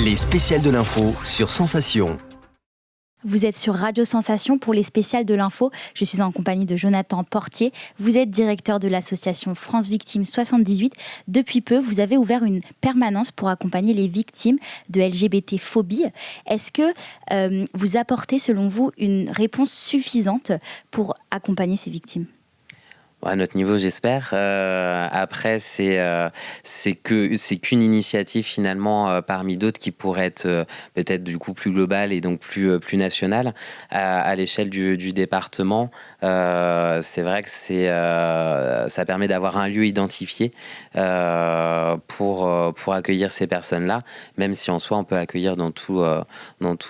Les spéciales de l'info sur Sensation. Vous êtes sur Radio Sensation pour les spéciales de l'info. Je suis en compagnie de Jonathan Portier. Vous êtes directeur de l'association France Victimes 78. Depuis peu, vous avez ouvert une permanence pour accompagner les victimes de LGBT-phobie. Est-ce que vous apportez, selon vous, une réponse suffisante pour accompagner ces victimes ? À notre niveau, j'espère. Après, c'est qu'une initiative finalement parmi d'autres qui pourrait être peut-être du coup plus globale et donc plus nationale à l'échelle du département. C'est vrai que ça permet d'avoir un lieu identifié pour accueillir ces personnes-là, même si en soi on peut accueillir dans tous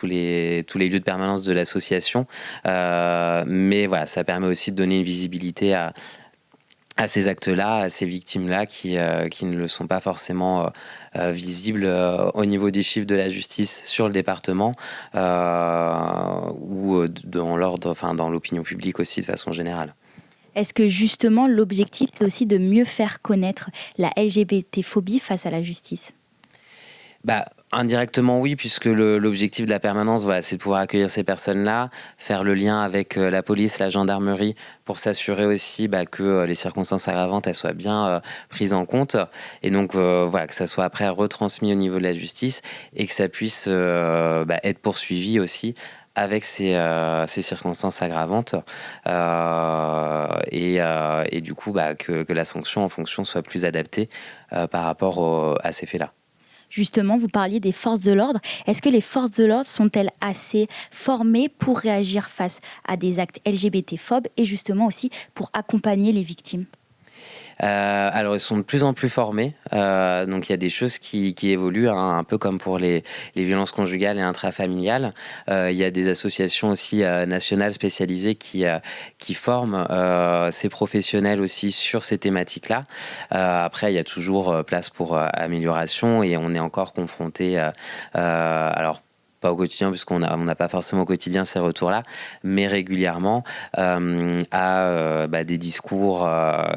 les lieux de permanence de l'association. Mais voilà, ça permet aussi de donner une visibilité à ces actes-là, à ces victimes-là qui ne le sont pas forcément visibles au niveau des chiffres de la justice sur le département ou dans l'opinion publique aussi de façon générale. Est-ce que justement l'objectif c'est aussi de mieux faire connaître la LGBT-phobie face à la justice ? Indirectement oui, puisque l'objectif de la permanence, c'est de pouvoir accueillir ces personnes-là, faire le lien avec la police, la gendarmerie, pour s'assurer aussi que les circonstances aggravantes elles soient bien prises en compte, et donc que ça soit après retransmis au niveau de la justice et que ça puisse être poursuivi aussi avec ces circonstances aggravantes et du coup que la sanction en fonction soit plus adaptée par rapport à ces faits-là. Justement, vous parliez des forces de l'ordre. Est-ce que les forces de l'ordre sont-elles assez formées pour réagir face à des actes LGBT-phobes et justement aussi pour accompagner les victimes ? Alors, ils sont de plus en plus formés. Donc, il y a des choses qui évoluent, un peu comme pour les violences conjugales et intrafamiliales. Il y a des associations aussi nationales spécialisées qui forment ces professionnels aussi sur ces thématiques-là. Après, il y a toujours place pour amélioration et on est encore confronté alors pas au quotidien, puisqu'on n'a pas forcément au quotidien ces retours-là, mais régulièrement à des discours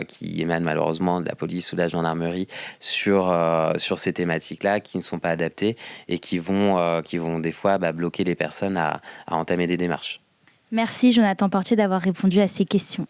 qui émanent malheureusement de la police ou de la gendarmerie sur ces thématiques-là, qui ne sont pas adaptées et qui vont des fois bloquer les personnes à entamer des démarches. Merci Jonathan Portier d'avoir répondu à ces questions.